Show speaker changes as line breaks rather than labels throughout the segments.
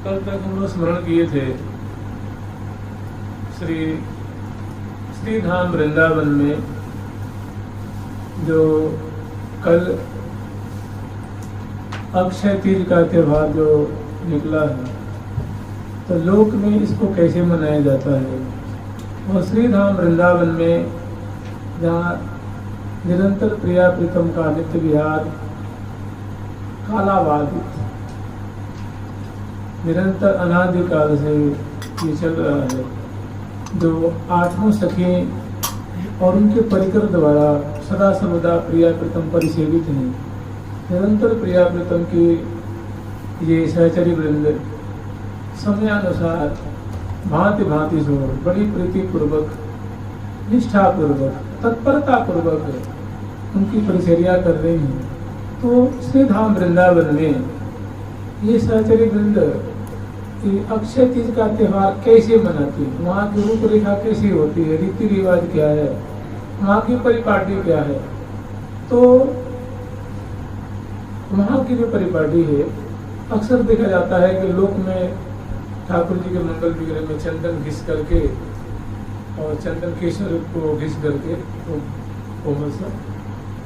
कल तक हम लोग स्मरण किए थे श्री धाम वृंदावन में जो कल अक्षय तीज का त्यौहार जो निकला है, तो लोक में इसको कैसे मनाया जाता है। और श्री धाम वृंदावन में जहाँ निरंतर प्रिया प्रीतम का नित्य विहार कालाबाधित निरंतर अनादिकाल से ये चल रहा है, जो आठों सखी और उनके परिकर द्वारा सदा सर्वदा प्रिया प्रीतम परिसेवित हैं। निरंतर प्रिया प्रीतम की ये सहचरी वृंद समयानुसार भांति भांति से बड़ी प्रीति पूर्वक, निष्ठा पूर्वक, तत्परता पूर्वक उनकी परिचर्या कर रही हैं। तो श्री धाम वृंदावन में ये सहचरी वृंद अक्षय तीज का त्यौहार कैसे मनाती है, वहाँ की रूपरेखा कैसी होती है, रीति रिवाज क्या है, वहाँ की परिपाटी क्या है। तो वहाँ की जो परिपाटी है, अक्सर देखा जाता है कि लोक में ठाकुर जी के मंगल विग्रह में चंदन घिस करके और चंदन केसर को घिस करके कोमल सा,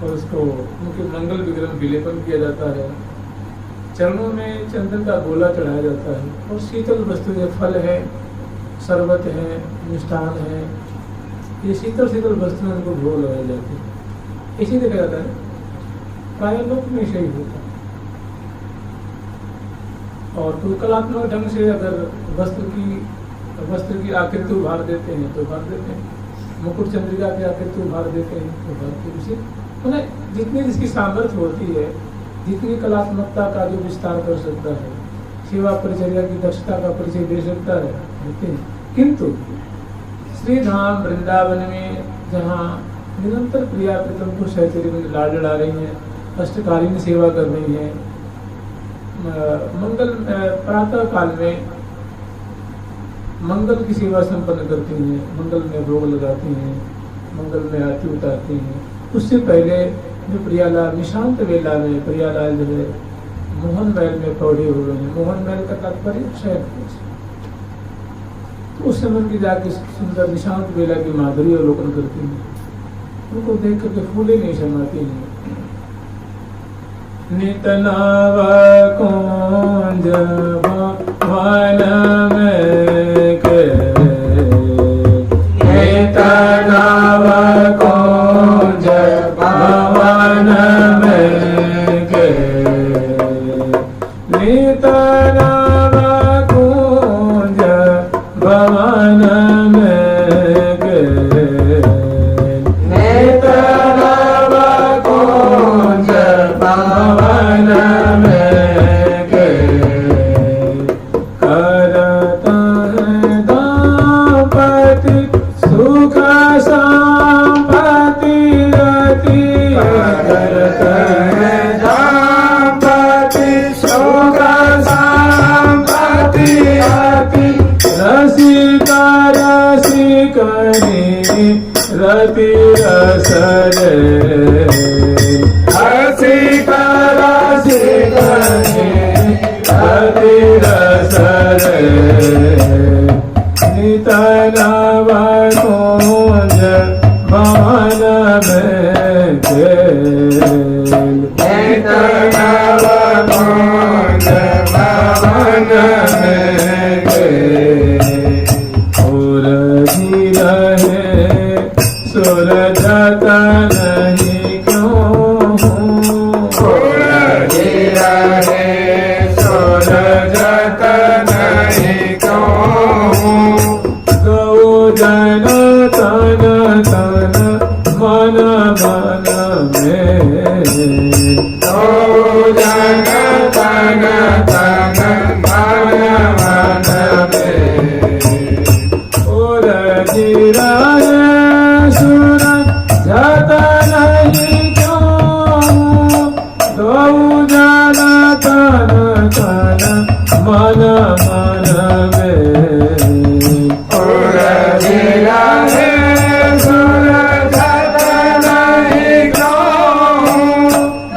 और उसको उनके मंगल विग्रह में विलेपन किया जाता है। चरणों में चंदन का गोला चढ़ाया जाता है और शीतल वस्तु जो फल है, शरबत है, मिष्ठान है, ये शीतल शीतल वस्तुएं उनको भोग लगाई जाती है। इसी देखा जाता है, प्राय लोक में सही होता है। और तो कलात्मक ढंग से अगर वस्त्र की आकृति उभार देते हैं तो उभार देते हैं, मुकुट चंद्रिका की आकृति उभार देते हैं तो उभार के उसे उन्हें जितनी जिसकी सामर्थ्य होती है, जितनी कलात्मकता का जो विस्तार कर सकता है, सेवा परिचर्या की दक्षता का परिचय दे सकता है, देते हैं। किंतु श्री धाम वृंदावन में जहाँ निरंतर प्रिया प्रीतम को सहचरी में लाड लड़ा रही हैं, अष्टकालीन सेवा कर रही हैं, मंगल प्रातः काल में मंगल की सेवा संपन्न करती हैं, मंगल में भोग लगाती हैं, मंगल में आरती उतारती हैं। उससे पहले जो प्रियालाल निशांत वेला में प्रियालाल जो है मोहन महल में प्रौढ़े हुए हैं। मोहन महल का तात्पर्य शयन, तो उस समय की जाके सुंदर निशांत वेला की माधुरी अवलोकन करती हैं, उनको देख करके फूले नहीं समाती हैं। नितनाव कुंज वन में के, नितनाव कुंज भवन में के, नितनाव कुंज भवन में के, नितनाव कुंज भवन में के, करता है दाम्पत्य सुख संपत्ति रति, करता है दाम्पत्य सुख संपत्ति रति, रसिका रसिकनी रति रसरे, रसिका रसिकनी रति रसरे, नितनाव कुंज भवन में के, नितनाव कुंज भवन में के, और जी रहे सुरजत नहीं क्यों, और जी रहे सुरजत नहीं क्यों, गौ जन तन तन मन मन में, गौ जन तन तन मन मन में, और जी रहे सुरजत नहीं क्यों, गौ जन तन तन मन मन में, और जी रहे सुरजत नहीं क्यों,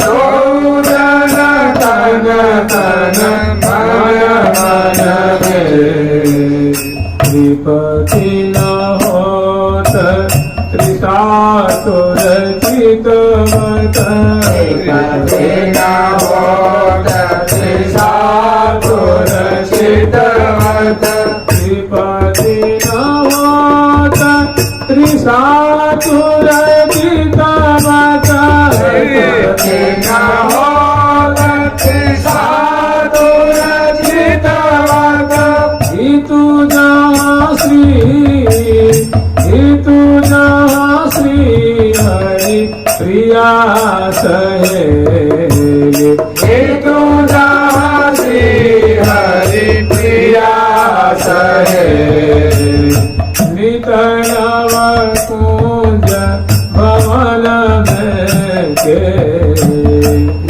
गौ जन तन तन मन मन न होत त्रिसातुर चितवत
त्रिपति न होत त्रिसातुर चितवत
त्रिपति न होत त्रिसातुर चितवत
त्रिपति न होत त्रिसातुर चितवत
हितु जहाँ श्री हरि प्रिया सहेली
हेतु जहाँ श्री हरि प्रिया सहेली
नित नव कुंज भवन में के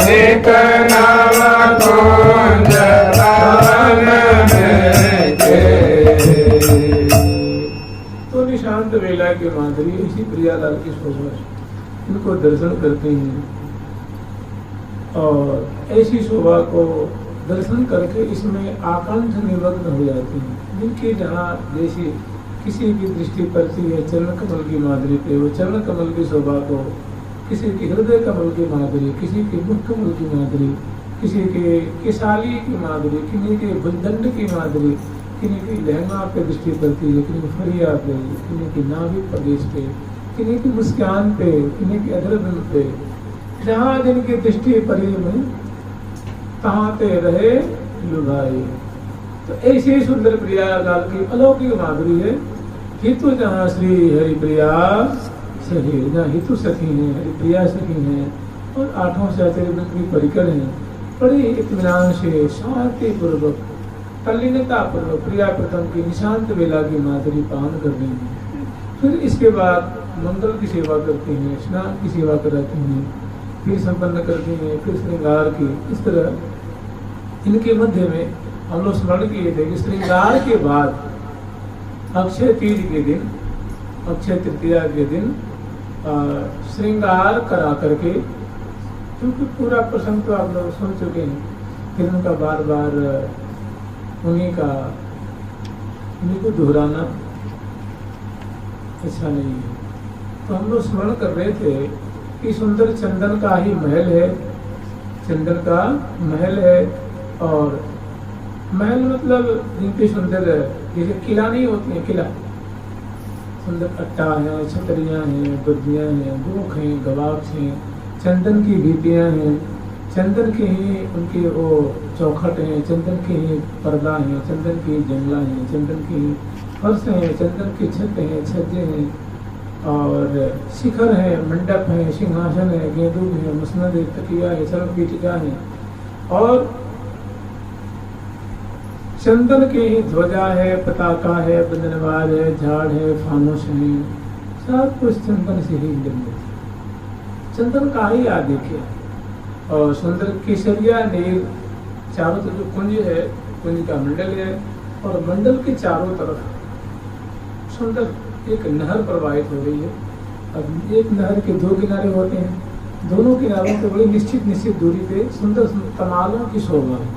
नित नव कुंज भवन में के
तो निशांत वेला के माधुरी इसी प्रियालाल की शोभा इनको दर्शन करते हैं और ऐसी शोभा को दर्शन करके इसमें आकांक्ष निमग्न हो जाते हैं जिनके जहाँ जैसी किसी की दृष्टि पड़ती है चरण कमल की माधुरी पे, वो चरण कमल की शोभा को, किसी की हृदय कमल की माधुरी, किसी की मुख कमल की माधुरी, किसी के केशाली की माधुरी, किन्हीं के भुजदंड की माधुरी, किन्हीं की लहंगा पे दृष्टि पड़ती है, किन्हीं की फरिया पे, किन्हीं की नाभि प्रदेश पे, किन्हीं की मुस्कान पे, किन्हीं की अधरबिंब पे, जहाँ जिनकी दृष्टि पड़ी में तहाँ ते रहे लुभाई। तो ऐसी सुंदर प्रियालाल की अलौकिक माधुरी है। हितु जहाँ श्री हरिप्रिया सखी, जहाँ हितु सखी है, हरिप्रिया सखी है और आठों से अतिरिक्त की परिकर है, बड़ी इत्मीनान से शांति पूर्वक तल्लीनता पूर्वक प्रिया प्रथम की निशांत वेला की माधुरी पान कर रही है। फिर इसके बाद मंगल की सेवा करती हैं, स्नान की सेवा कराती हैं, फिर संपन्न करती हैं, फिर श्रृंगार की। इस तरह इनके मध्य में हम लोग स्मरण किए थे कि श्रृंगार के बाद अक्षय तीज के दिन, अक्षय तृतीया के दिन श्रृंगार करा करके, क्योंकि पूरा प्रसंग तो आप लोग सुन चुके हैं, फिर उनका बार बार उन्हीं को दोहराना अच्छा नहीं है। तो हम लोग स्मरण कर रहे थे कि सुंदर चंदन का ही महल है, चंदन का महल है। और महल मतलब जिनकी सुंदर जैसे किला नहीं होती है, किला सुंदर अट्टा है, छतरियाँ हैं, बुर्जियाँ हैं, गोख हैं, गवाक्ष हैं, चंदन की भीतियाँ हैं, चंदन के ही उनके वो चौखट हैं, चंदन के ही पर्दा हैं, चंदन की जंगला हैं, चंदन की फर्श हैं, चंदन की छत हैं, छज्जे हैं और शिखर है, मंडप है, सिंहासन है, गेंदूक है, मुस्नद है, तकिया है, चरण पीठिका है और चंदन के ही ध्वजा है, पताका है, बंधनवार है, झाड़ है, फानुस है, सब कुछ चंदन से ही निर्मित है। चंदन का ही आदि है। और सुंदर केसरिया नील चारों तरफ जो कुंज है, कुंज का मंडल है और मंडल के चारों तरफ सुंदर एक नहर प्रवाहित हो रही है। अब एक नहर के दो किनारे होते हैं, दोनों किनारों पे बड़ी निश्चित दूरी पे सुंदर तमालों की शोभा है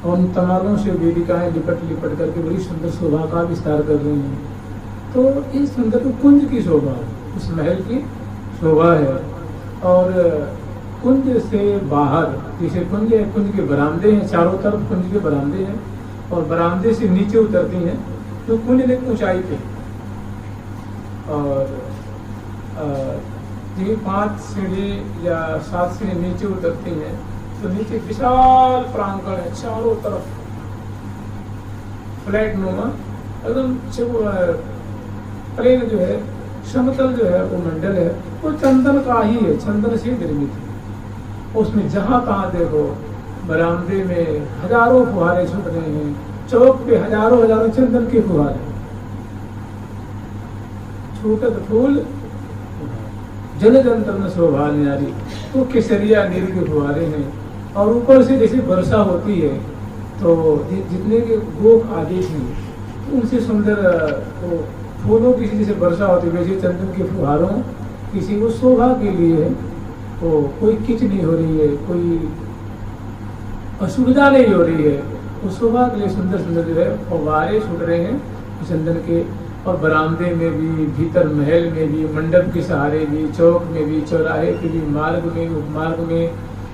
और उन तमालों से वेदिकाएं लिपट करके बड़ी सुंदर शोभा का विस्तार कर रही हैं। तो इस सुंदर कुंज की शोभा है, उस महल की शोभा है। और कुंज से बाहर जैसे कुंज है, कुंज के बरामदे हैं, चारों तरफ कुंज के बरामदे हैं और बरामदे से नीचे उतरती हैं तो कुंज एक ऊंचाई पे और ये 5 सीढ़ी या 7 सीढ़ी नीचे उतरती हैं तो नीचे विशाल प्रांगण है, चारों तरफ फ्लैट नुमा एकदम प्लेन जो है, समतल जो है वो मंडल है, वो चंदन का ही है, चंदन से निर्मित है। उसमें जहां तहां देखो बरामदे में हजारों फुहारे छूट रहे हैं, चौक पे हजारों चंदन के फुहारे, छूटत फूल जन जंतर में शोभा न्यारी, तो केसरिया नील के फुहारे हैं। और ऊपर से जैसे वर्षा होती है तो जितने के गोख आदि हैं उनसे सुंदर तो फूलों की जैसे वर्षा होती है, वैसे चंदन के फुहारों किसी को शोभा के लिए है, तो कोई किच नहीं हो रही है, कोई असुविधा नहीं हो रही है, तो शोभा के लिए सुंदर जो है फव्वारे छूट रहे हैं चंदन के, और बरामदे में भी, भीतर महल में भी, मंडप के सहारे भी, चौक में भी, चौराहे के भी, मार्ग में, उपमार्ग में,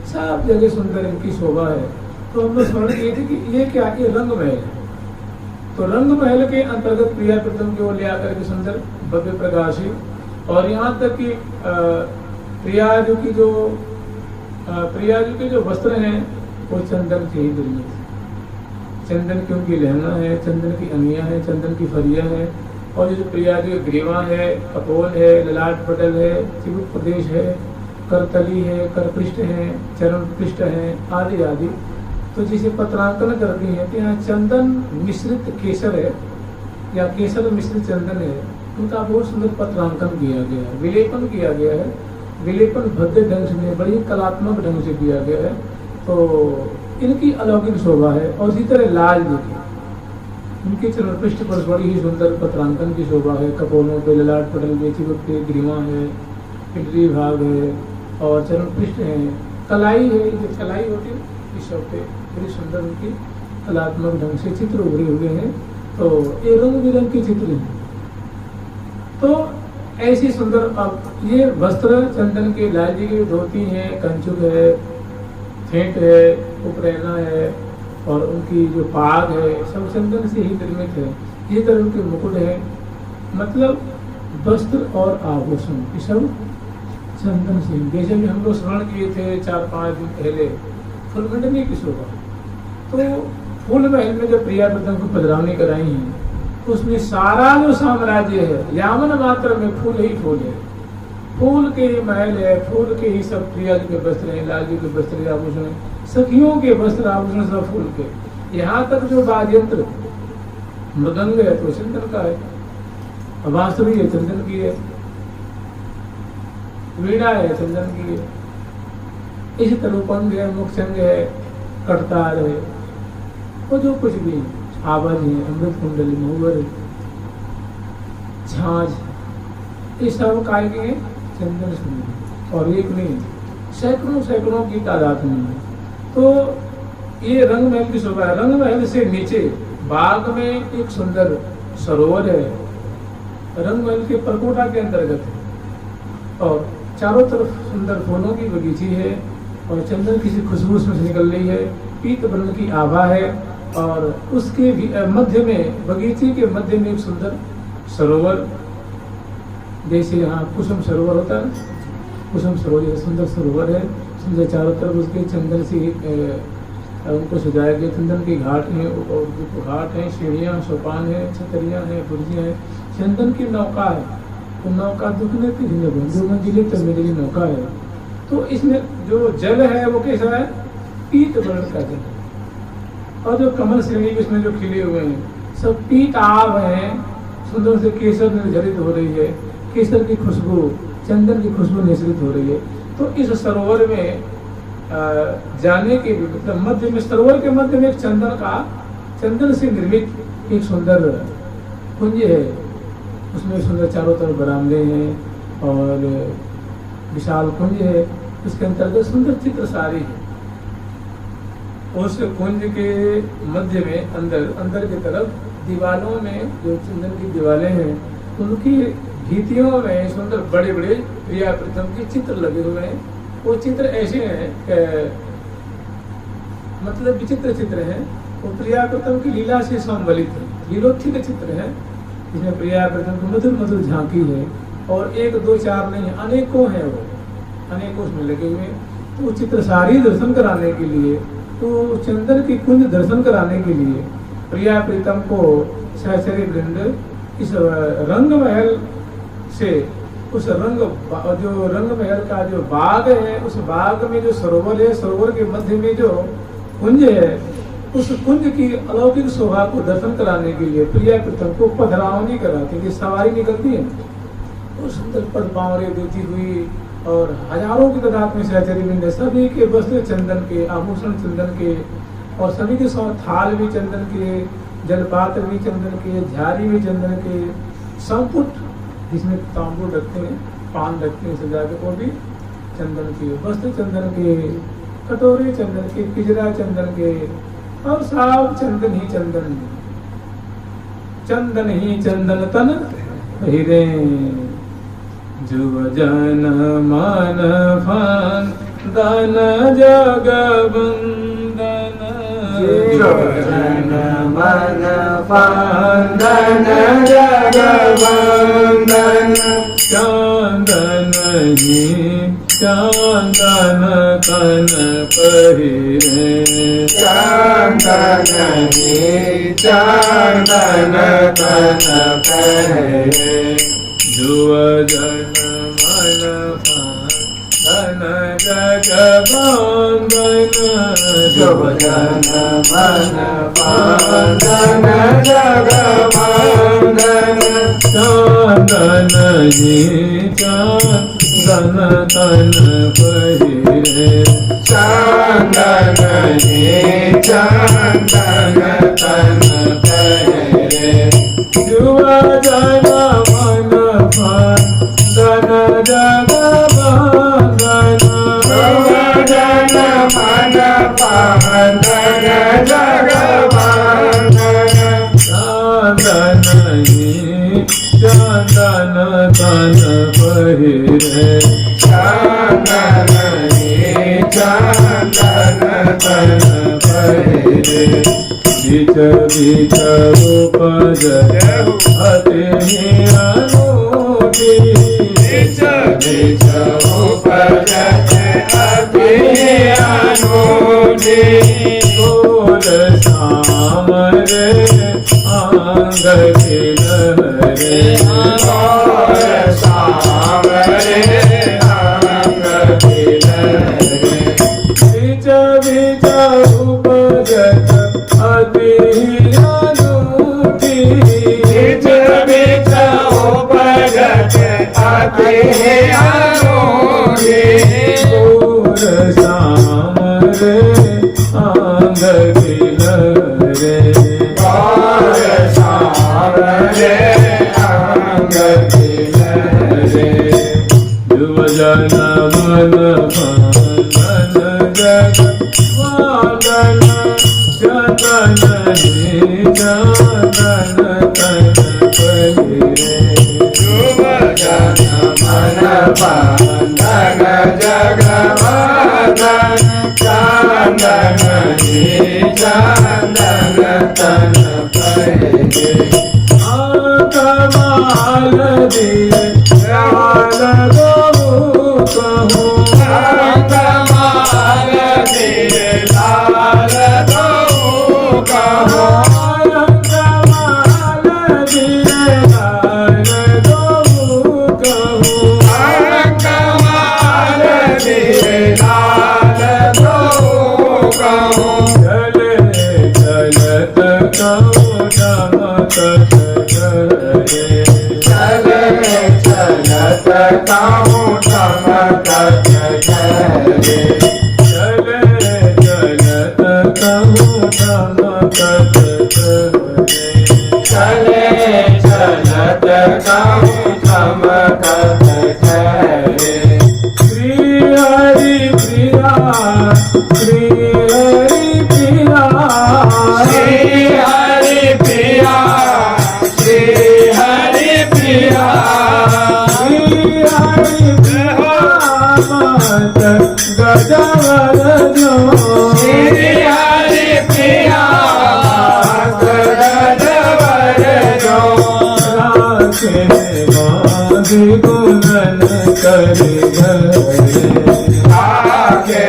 सब जगह सुंदर इनकी शोभा है। तो हम लोग स्मरण किए थे कि ये क्या, ये रंग महल है। तो रंग महल के अंतर्गत प्रिया प्रीतम की ओर ले आकर के सुंदर भव्य प्रकाशी, और यहाँ तक कि प्रियाजू के जो वस्त्र हैं वो चंदन से ही निर्मित है। चंदन की उनकी लहंगा है, चंदन की अंगियां है, चंदन की फरियां है, और जो प्रियाजू ग्रीवा है, कपोल है, ललाट पटल है, चिबुक प्रदेश है, करतली है, करपृष्ठ है, चरण पृष्ठ है, आदि आदि। तो जिसे पत्रांकन करती है तो यहाँ चंदन मिश्रित केसर है या केसर मिश्रित चंदन है, उनका बहुत सुंदर पत्रांकन किया गया है, विलेपन किया गया है। विलेपन भव्य ढंग से, बड़ी कलात्मक ढंग से किया गया है। तो इनकी अलौकिक शोभा है। और इसी तरह लाल जी की, उनके चरण पृष्ठ पर बड़ी ही सुंदर पत्रांकन की शोभा है। कपोलों पे, ललाट पटल पे, चिबुक पे ग्रीवा है, पिंडली भाग है, और चरण पृष्ठ है, कलाई है, जो कलाई होती है इस सब पे बड़ी सुंदर उनकी कलात्मक ढंग से चित्र उभरे हुए हैं। तो ये रंग बिरंग के चित्र हैं। तो ऐसी सुंदर, अब ये वस्त्र चंदन के, लाल जी की धोती है, कंचुक है, फेंट है, उपरैना है, और उनकी जो पाग है सब चंदन से ही निर्मित है। ये तरह उनके मुकुट है, मतलब वस्त्र और आभूषण ये सब चंदन से। जैसे भी हम लोग स्मरण किए थे 4-5 दिन पहले फूलमंडनी की शोभा, तो फूल महल में जो प्रिया प्रीतम को पधरावनी कराई है, तो उसमें सारा जो साम्राज्य है यामन मात्र में फूल ही फूल है, फूल के ही महल है, फूल के ही सब प्रिया जी के वस्त्र हैं, लाल जी के वस्त्र आभूषण, सखियों के वस्त्र आभूषण सब फूल के। यहाँ तक जो वाद्यंत्र मृदंग है तो चंदन का है, बांसुरी है चंदन की है, वीणा है चंदन की है, इसी तरह पंग है, मुखचंग है, कटतार है, वो जो कुछ भी आवाज है, अमृत कुंडली, महुवर, झांझ, ये सब काय के चंदन से, और एक नहीं सैकड़ों सैकड़ों की तादाद में है। तो ये रंग महल की शोभा है। रंग महल से नीचे बाग में एक सुंदर सरोवर है, रंग महल के परकोटा के अंतर्गत है, और चारों तरफ सुंदर फूलों की बगीची है, और चंदन की सी खुशबू उसमें से निकल रही है, पीत वर्ण की आभा है, और उसके मध्य में, बगीचे के मध्य में एक सुंदर सरोवर, जैसे यहाँ कुसुम सरोवर होता है, कुसुम सरोवर सुंदर सरोवर है, सुंदर चारों तरफ उसके चंदन से उनको सजाया गया। चंदन के घाट हैं, और घाट हैं, सीढ़ियाँ, सोपान है, छतरियाँ हैं, बुर्जियाँ हैं, चंदन की नौका है, तो नौका दुखने की जो मंजिली तब मंजिली नौका है। तो इसमें जो जल है वो कैसा है, पीत वर्ण का जल, और जो कमल श्रेणी इसमें जो खिले हुए हैं सब पीत आभ हैं, सुंदर से केसर निर्झरित हो रही है, केसर की खुशबू, चंदन की खुशबू निश्रित हो रही है। तो इस सरोवर में जाने के लिए, मतलब मध्य में, सरोवर के मध्य में एक चंदन से निर्मित एक सुंदर कुंज है, उसमें सुंदर चारों तरफ बरामदे हैं और विशाल कुंज है, उसके अंतर्गत सुंदर चित्र सारी है। उस कुंज के मध्य में अंदर की तरफ दीवालों में जो चंदन की दीवारें हैं, उनकी भित्तियों में सुंदर बड़े बड़े प्रिया प्रीतम के चित्र लगे हुए हैं। वो चित्र ऐसे हैं कि मतलब विचित्र चित्र हैं, वो प्रिया प्रीतम की लीला से संबलित है, लीलोत्थित चित्र है, जिसमें प्रिया प्रीतम की मधुर मधुर झांकी है, और 1 2 4 नहीं, अनेकों हैं, वो अनेकों उसमें लगे हुए हैं। तो वो चित्र सारी दर्शन कराने के लिए, तो चंदन की कुंज दर्शन कराने के लिए प्रिया प्रीतम को सहचरी वृंद इस रंग महल से, उस जो रंग महल का जो बाग है, उस बाग में जो सरोवर है, सरोवर के मध्य में जो कुंज है, उस कुंज की अलौकिक शोभा को दर्शन कराने के लिए प्रिया प्रीतम को पधरावनी कराती है, सवारी निकलती है, वो सुंदर पद पावरे देती हुई, और हजारों की तादाद में सहचरी वृंद, सभी के वस्त्र चंदन के, आभूषण चंदन के, और सभी के थाल भी चंदन के, जलपात्र भी चंदन के, झारी भी चंदन के, संपुट जिसमें तांबूल रखते हैं, पान रखते हैं सजा के, वो भी चंदन के, वस्त्र चंदन के, कटोरे चंदन के, पिजरा चंदन के, और सब चंदन ही चंदन, चंदन ही चंदन तन पहिरे। जुव जन मन फान दन जग बंदन।
जुव जन मन फान जग बंदन।
चांदन ही चांदन तन पहिरे।
चांदन ही चांदन तन पहिरे।
जुव जन मन फान जग बंदन।
जुव जन मन फान जग बंदन।
चांदन ही चांदन तन पहिरे।
चांदन ही चांदन तन पहिरे।
जुव जन मन फान जग बंदन।
जुव जन मन फान जग बंदन।
चांदन ही चांदन तन पहिरे।
चांदन ही चांदन तन पहिरे।
बीच बीच उपज अति अनूठी।
बीच बीच उपज अति अनूठी।
गोल श्याम रे आंग खिलहरे।
गोल श्याम रे आंग खिलहरे।
बीच बीच उपज अति अनूठी।
बीच बीच उपज अति अनूठी।
गोल श्याम रे आंग खिलहरे।
गोल श्याम रे आंग खिलहरे।
जुव जन मन फान जग बंदन। चंदन ही चंदन तन पहिरे।
जुव जन मन फान जग बंदन। चांदन ही चांदन तन पहिरे।
कमाल दिए लाल गो कहूँ।
कमाल दिए लाल दो कहो।
कमाल दिए लाल गो कहूँ।
कमाल दिए लाल दो कहो।
चले चलत कहूँ चमकत करे।
चले चलत कहूँ चमकत करे।
चले चलत कहूँ चमकत करे।
चले चलत कहूँ चमकत करे।
श्री हरि प्रिया श्री हरि प्रिया।
श्री हरि प्रिया श्री हरि प्रिया।
श्री हरि प्रिया मत गजवर जो।
श्री हरि प्रिया गजवर जो।
राखे बांधि गुणन करि घरे।
आगे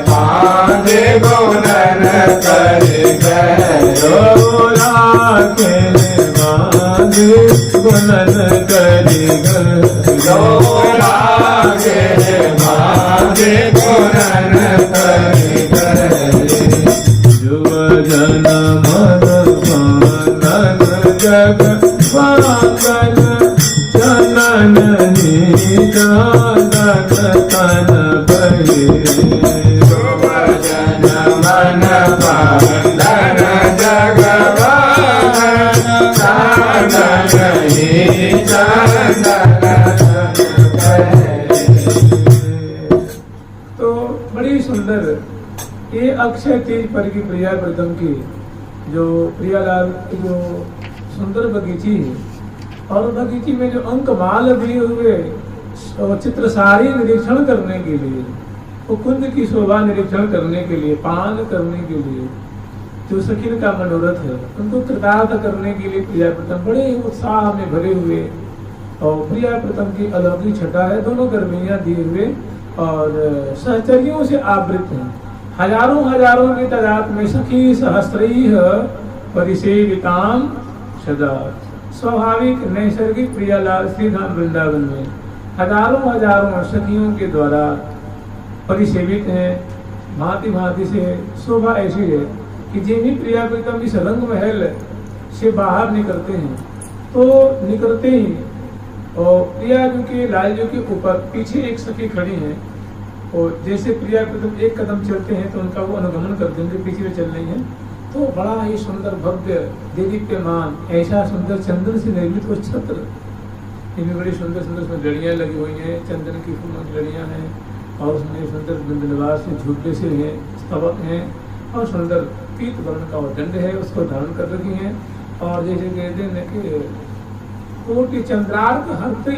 बांधे गुणन कर गयो।
राखे बांधि गुणन करि घरे।
आगे बांधे गुणन कर गयो।
जुव जन मन फान जग बंदन। चंदन ही चांदन तन पहिरे।
जुव जन मन बंदन जग बंदन। चांदन ही चांदन
तो बड़ी सुंदर ये अक्षय तीज पर की प्रिया व्रतम की जो प्रियालाल की जो सुंदर बगीची है, और बगीची में जो अंकमाल दिए हुए चित्रसारी निरीक्षण करने के लिए, वो कुंज की शोभा निरीक्षण करने के लिए, पान करने के लिए, जो सखीन का मनोरथ है उनको कृतार्थ करने के लिए प्रियाप्रतम बड़े ही उत्साह में भरे हुए, और प्रियाप्रतम की अलौकिक छटा है, दोनों गर्मियां दिए हुए और सहचर्यों से आवृत हैं। हजारों हजारों की तादाद में सखी सहस्त्रैः परिसेविताम सदा। स्वाभाविक नैसर्गिक प्रियालाल श्रीधाम वृंदावन में हजारों हजारों सखियों के द्वारा परिसेवित हैं। भांति भांति से शोभा ऐसी है कि जिन भी प्रियाप्रीतम इस रंग महल से बाहर निकलते हैं तो निकलते ही और प्रिया जी के लाल जी के ऊपर पीछे एक सखी खड़ी है, और जैसे प्रियाप्रीतम एक कदम चलते हैं तो उनका वो अनुगमन करते हैं, उनके पीछे चल रही हैं, तो बड़ा ही सुंदर भव्य देदीप्यमान ऐसा सुंदर चंदन से निर्मित वो छत्र, इनमें बड़ी सुंदर सुंदर उसमें लड़ियाँ लगी हुई हैं, चंदन की फूलों की लड़ियाँ हैं, और उसमें सुंदर बिंदनिवास से झूठे से हैं, स्तवक हैं, और सुंदर पीत वर्ण का वो दंड है, उसको धारण कर रखी हैं। और जैसे कहते हैं कि कोटि चंद्रार्क हरती,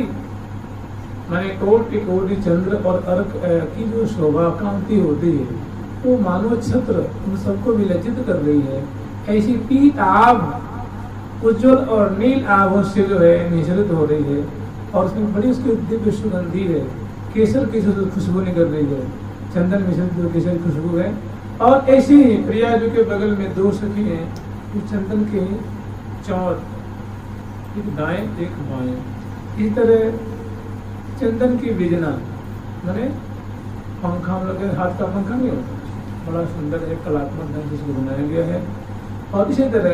माने कोटि कोटि चंद्र और अर्क की जो शोभा कांति होती है वो मानो छत्र उन सबको विलज्जित कर रही है। ऐसी पीत आभ उज्ज्वल और नील आभों से जो है मिश्रित हो रही है, और उसमें बड़ी उसकी दिव्य सुगंधी है, केसर की खुशबू निकल रही है, चंदन मिश्रित जो केसर की खुशबू है। और ऐसी ही प्रिया जी के बगल में दो सखी हैं, चंदन के चौर, एक दाएं एक बाएं, इस तरह चंदन की बिजना मैंने पंखा लगे, हाथ का पंखा नहीं होता, बड़ा सुंदर है, कलात्मक ढंग से इसको बनाया गया है। और इसी तरह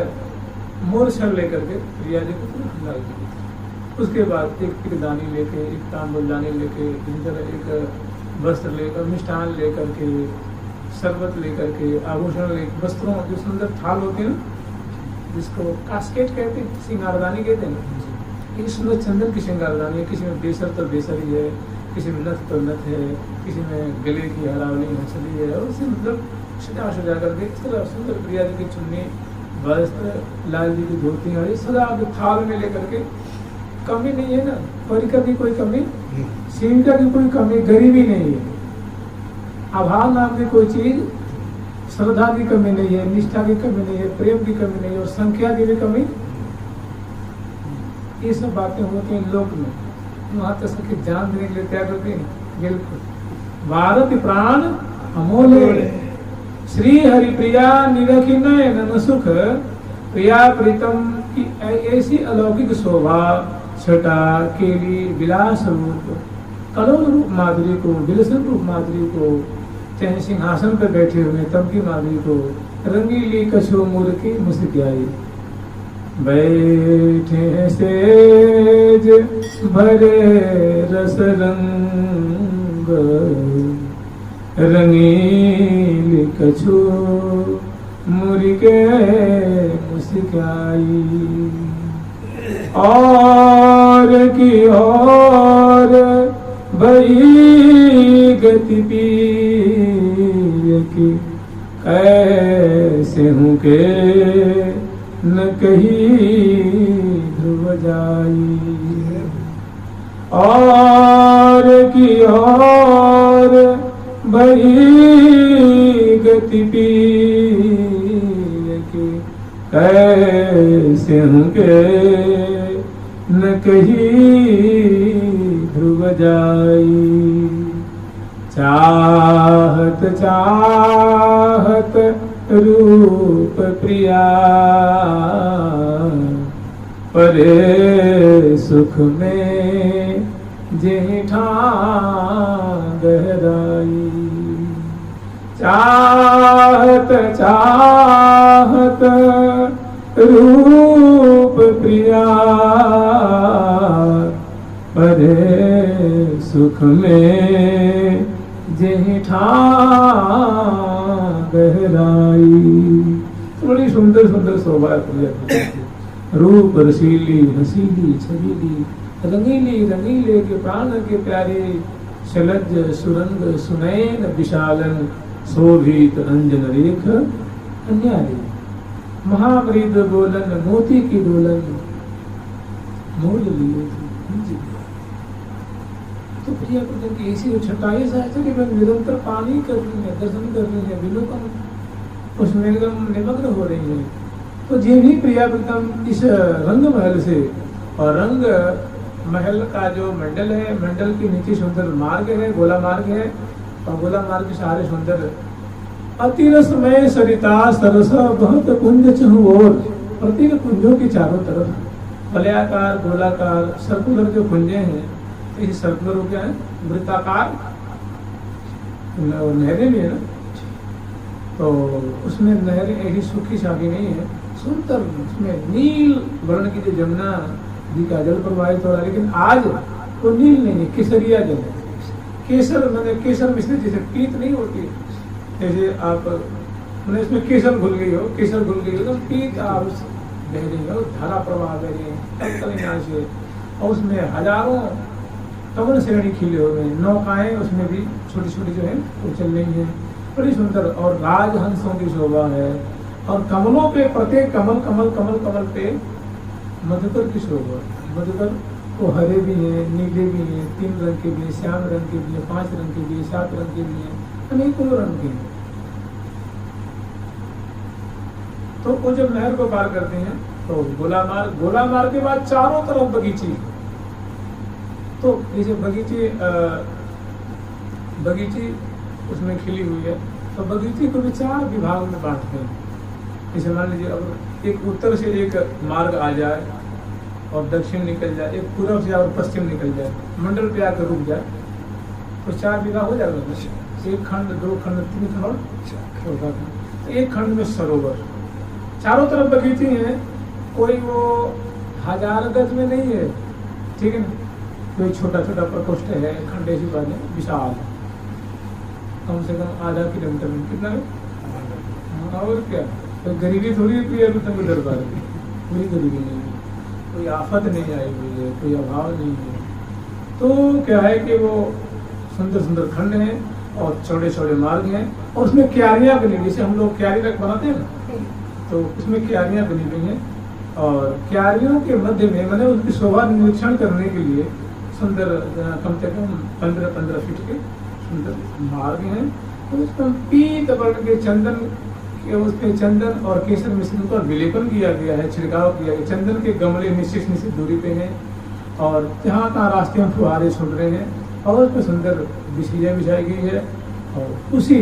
मोर छल लेकर के प्रिया जी को खिलाई गई। उसके बाद एक दानी लेके, एक तांबुलदानी लेके, इसी तरह एक वस्त्र लेकर, मिष्ठान लेकर के, शरबत लेकर के, आभूषण लेकर, वस्त्रों जो सुंदर थाल होते हैं जिसको कास्केट कहते हैं, श्रृंगारदानी कहते हैं, ये सुंदर चंदन की श्रृंगारदानी है। किसी में बेसर तो बेसर ही है, किसी में नथ तो नथ है, किसी में गले की हरावली हंसली है, और उसे मतलब सजा करके इस तरह सुंदर प्रिया जी की चुन्नी, वस्त्र, लाल जी की धोती, और ये सदा थाल में लेकर के, कमी नहीं है ना, परिका की कोई कमी, सीमिका की कोई कमी, गरीबी नहीं है, अभाव नाम की कोई चीज, श्रद्धा की कमी नहीं है, निष्ठा की कमी नहीं है, प्रेम की कमी नहीं है, और संख्या की भी कमी, ये सब बातें होती हैं लोक में। वहां तक सबकी जान देने के लिए त्याग करते हैं, बिल्कुल। भारत प्राण अमोले श्री हरि प्रिया निरखी नयन सुख, प्रिया प्रीतम की ऐसी अलौकिक शोभा छटा के लिए विलास रूप, कलोल रूप माधुरी को, विलसन रूप माधुरी को, चाहे सिंहासन पर बैठे हुए तब की माधुरी को, रंगीली कछो मुर की मुस्कियाई, बैठे सेज भरे रस रंग, रंगीली कछो मुर के मुस्कियाई, और की और बही गति पीर की, कैसे हूँ के न कहीं ध्रुव जाई, और की और बही गति पीर की, कैसे हूँ के न कहीं ध्रुव जाई, चाहत चाहत रूप प्रिया, परे सुख में जेठा गहराई, चाहत चाहत रूप प्रिया, परे सुख में जेठा गहराई। बड़ी सुंदर सुंदर शोभा प्रिया, रूप रसीली हसीली छबीली, रंगीली रंगीले के प्राण के प्यारे, शलज सुरंग सुनैन विशालन, शोभित अंजन रेख अन्यारी। महावृद बोलन मोती की डोलन मोल लिए थे कुंज दिया। तो प्रिया प्रदम की ऐसी छटाई से ऐसे कि निरंतर पानी कर रही है, दर्शन कर रही है, विलोकन उसमें एकदम निमग्न हो रही है। तो ये भी प्रिया प्रदम इस रंग महल से, और रंग महल का जो मंडल है, मंडल के नीचे सुंदर मार्ग है, गोला मार्ग है, और गोला मार्ग के सारे सुंदर अतिरसमय सरिता सरस बहुत कुंज चहुओर। प्रत्येक कुंजों के चारों तरफ वलयाकार गोलाकार सर्कुलर जो कुंजे हैं, तो ये सर्कुलर हो गया है, वृत्ताकार नहरें भी है ना, तो उसमें नहरें ऐसी सूखी साखी नहीं है, सुंदर उसमें नील वर्ण की जो जमुना जी का जल प्रवाहित हो रहा है। लेकिन आज वो नील नहीं है, केसरिया जल है। केसर मैंने केसर मिश्रित जैसे पीत नहीं होती, जैसे आप मैंने इसमें केसर घुल गई हो, केसर घुल गई हो तो पीत आप बह रही हो, धारा प्रवाह बह रही है से, और उसमें हजारों कमल श्रेणी खिले हुए हैं, नौकाएं उसमें भी छोटी छोटी जो है वो चल रही हैं, बड़ी सुंदर, और राजहंसों की शोभा है, और कमलों पे प्रत्येक कमल कमल कमल कमल पे मधुकर की शोभा। मधुकर वो हरे भी हैं, नीले भी हैं, 3 रंग के भी हैं, श्याम रंग के भी हैं, 5 रंग के भी हैं, 7 रंग के भी हैं, अनेकों रंग के हैं। तो वो जब नहर को पार करते हैं तो गोला मार्ग के बाद चारों तरफ बगीचे, तो जैसे बगीचे उसमें खिली हुई है, तो बगीचे को भी 4 विभाग में बांटते हैं। जैसे मान लीजिए अब एक उत्तर से एक मार्ग आ जाए और दक्षिण निकल जाए, एक पूर्व से और पश्चिम निकल जाए, मंडल पे आकर रुक जाए, तो 4 विभाग हो जाएगा। 1 खंड 2 खंड 3 खंड और 4 खंड। तो एक खंड में सरोवर, चारों तरफ बगीचे हैं, कोई वो 1000 गज में नहीं है, ठीक है ना, कोई छोटा छोटा प्रकोष्ठ है, खंड ऐसी बात है, विशाल कम से कम आधा किलोमीटर में कितना है, और क्या, तो गरीबी थोड़ी प्रिय तुम दरबार की, कोई गरीबी नहीं है, कोई आफत नहीं आई हुई है, कोई अभाव नहीं है। तो क्या है कि वो सुंदर सुंदर खंड हैं और चौड़े चौड़े मार्ग हैं, और उसमें क्यारियां बनी हुई, जैसे हम लोग क्यारी रख बनाते हैं ना, तो उसमें क्यारियां बनी हुई हैं, और क्यारियों के मध्य में मैंने उसकी शोभा निरीक्षण करने के लिए सुंदर कम से कम 15-15 फीट के सुंदर मार्ग हैं। तो उसमें पीत वर्ण के चंदन के, उसमें चंदन और केसर मिश्रण का विलेपन किया गया है, छिड़काव किया गया। चंदन के गमले निश्चित दूरी पे हैं, और जहाँ तहाँ रास्ते में फुहारे छूट रहे हैं, और उसमें सुंदर बिछिया बिछाई गई है, और उसी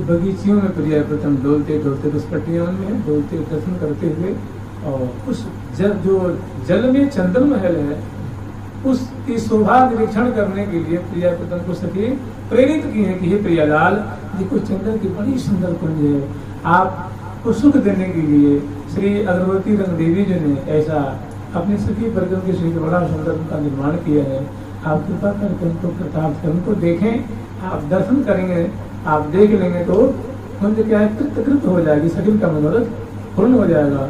बगीचियों में प्रिया प्रथम डोलते डोलते रुष्पट्टियाँ में डोलते दर्शन करते हुए, और उस जो जल में चंदन महल है उसकी शोभा निरीक्षण करने के लिए प्रिया प्रथम को सखी प्रेरित की है कि हे प्रियालाल, देखो चंदन की बड़ी सुंदर कुंज है, आपको सुख देने के लिए श्री अगरबत्ती रंग देवी जी ने ऐसा अपने सखी वर्गों के श्री बड़ा सुंदर उनका निर्माण किया है। आप कृपा करके उनको प्रताप कर उनको देखें, आप दर्शन करेंगे, आप देख लेंगे तो कुंज क्या है, कृत हो जाएगी, सभी का मनोरथ पूर्ण हो जाएगा।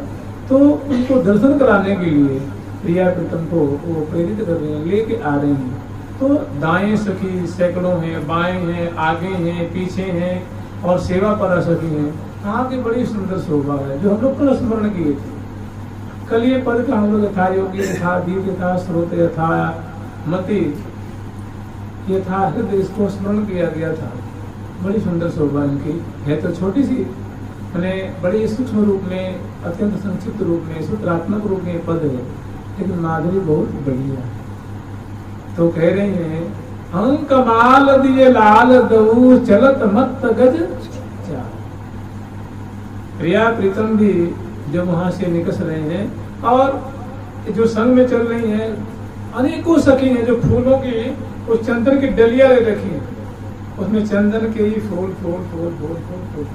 तो उनको दर्शन कराने के लिए प्रिया प्रीतम को वो प्रेरित कर रहे हैं, लेके आ रहे हैं। तो दाएं सखी सैकड़ों हैं, बाएं हैं, आगे हैं, पीछे हैं, और सेवा पर सखी हैं। आगे बड़ी सुंदर शोभा है जो हम लोग कल स्मरण किए थे। कल ये पद का हम लोग यथा योगी यथा दीप यथा स्रोत यथा मति यथा हृदय, इसको स्मरण किया गया था। बड़ी सुंदर शोभा इनकी है, तो छोटी सी मैंने बड़ी सूक्ष्म रूप में, अत्यंत संक्षिप्त रूप में, सूत्रात्मक रूप में पद है, लेकिन माधुरी बहुत बढ़िया। तो कह रहे हैं अंक माल दिए लाल दऊ चलत मत गज चाल। प्रिया प्रीतम भी जब वहां से निकस रहे हैं, और जो संग में चल रही हैं अनेकों सखी हैं जो फूलों की उस चंदन की डलिया ले रखी है, उसमें चंदन के ही फूल फूल फूल फूल फूल फूल,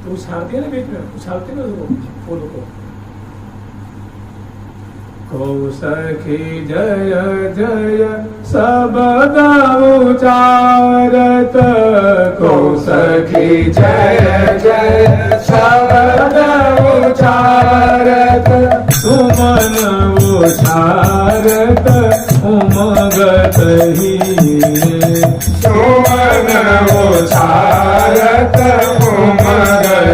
तो उछालते हैं ना बीच में, उछालते ना उसको फूलों को। को सखी जय जय सबद उचारत, को सखी जय जय सबद उचारत, सुमन उचारत उमगत ही, सुमन उचारत उमगत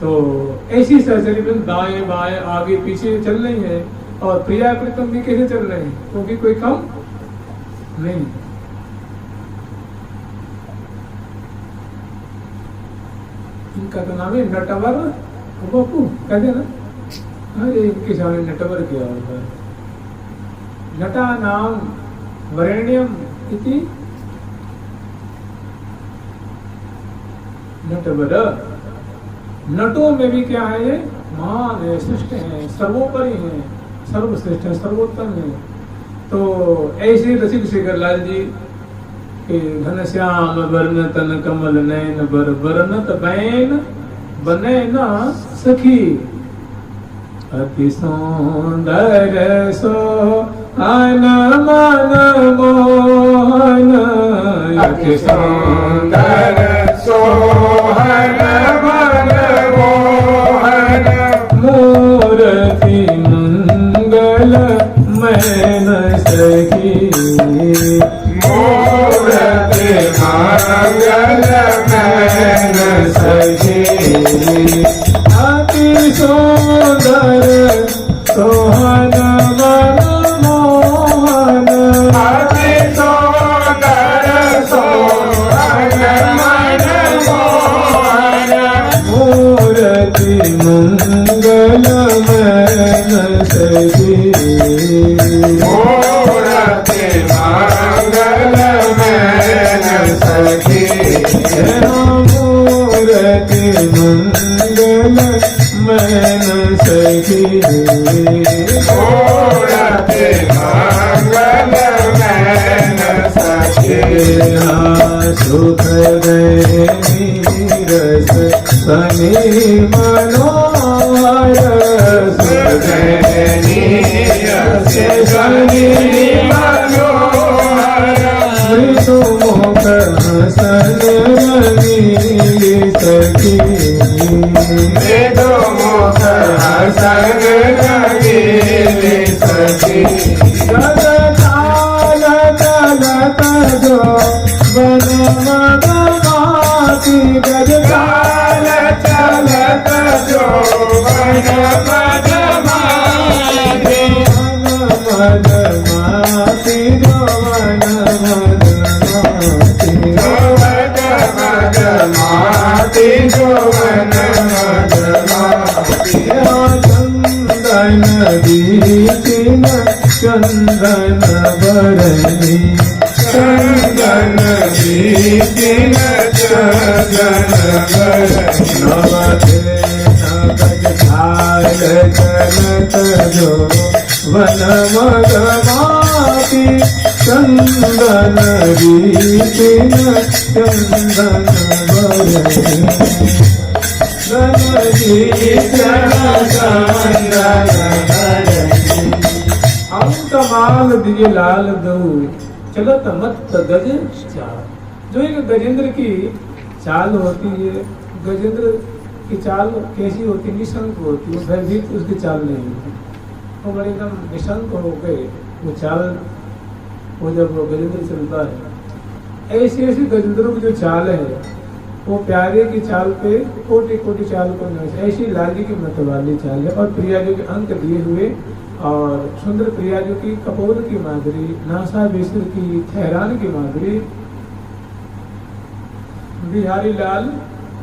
तो ऐसी सहचरी वृंद दाएं बाएं आगे पीछे चल रही है, और प्रिया प्रीतम भी कैसे चल रहे हैं, तो भी कोई कम नहीं। इनका तो नाम है नटवर बपू, कहते ना, अरे इनके सामने नटवर क्या होता है। नटा नाम वरेण्यम इति नटवर। नटों में भी क्या है, ये महान है, श्रेष्ठ है, सर्वोपरि है, सर्वश्रेष्ठ है, सर्वोत्तम है। तो ऐसे रसिक शेखर लाल जी के घनश्याम वर्ण तन कमल नैन बर बरनत बैन बने न सखी, अति सुंदर सो अन मन मोहन,
अति सुंदर सोहन मन मोहन,
मूर्ति मंगल मैन सखी,
मूर्ति मंगल मैन सखी,
अति सुंदर सोहन मन मोहन,
अति सुंदर सोहन मन मोहन,
मूर्ति मंगल मैन सखी,
मूर्ति मंगल मैन सखी,
मूर्ति मंगल मैन सखी,
मूर्ति मंगल मैन सखी,
सुख गए नीरस सनी मनोहर, सुख गए नीरस सनी मनोहर, मृदु मुख हसन रंगीली सखी,
मृदु मुख हसन रंगीली सखी,
गद ताल चलत जो बन मदमाती, गद
काल चलत जो बन मदमाती,
मदमाती जो बन मदमाती,
मदमाती जो बन मदमाती,
चंदन दीपिन चंदन बरनी,
चंदन दीपिन चंदन बरनी,
नवते नगद झाल चलत जो वन मदमाती, चंदन दीपिन चंदन बरनी, अंतमाल दिए लाल दऊ चलत मत गज चाल। जो एक गजेंद्र की चाल होती है, गजेंद्र की चाल कैसी होती, निशंक होती है, भयभीत उसकी चाल नहीं होती, वो बड़े एकदम निशंक हो गए वो चाल, वो जब वो गजेंद्र चलता है। ऐसी ऐसी गजेंद्रों की जो चाल है, वो प्यारे की चाल पे कोटि कोटि चाल को नहीं, ऐसी लाली की मतवाली चाल है। और प्रिया जी के अंक दिए हुए, और सुंदर प्रिया जी की कपोल की माधुरी, नासा बेसर की ठहरान की माधुरी, बिहारी लाल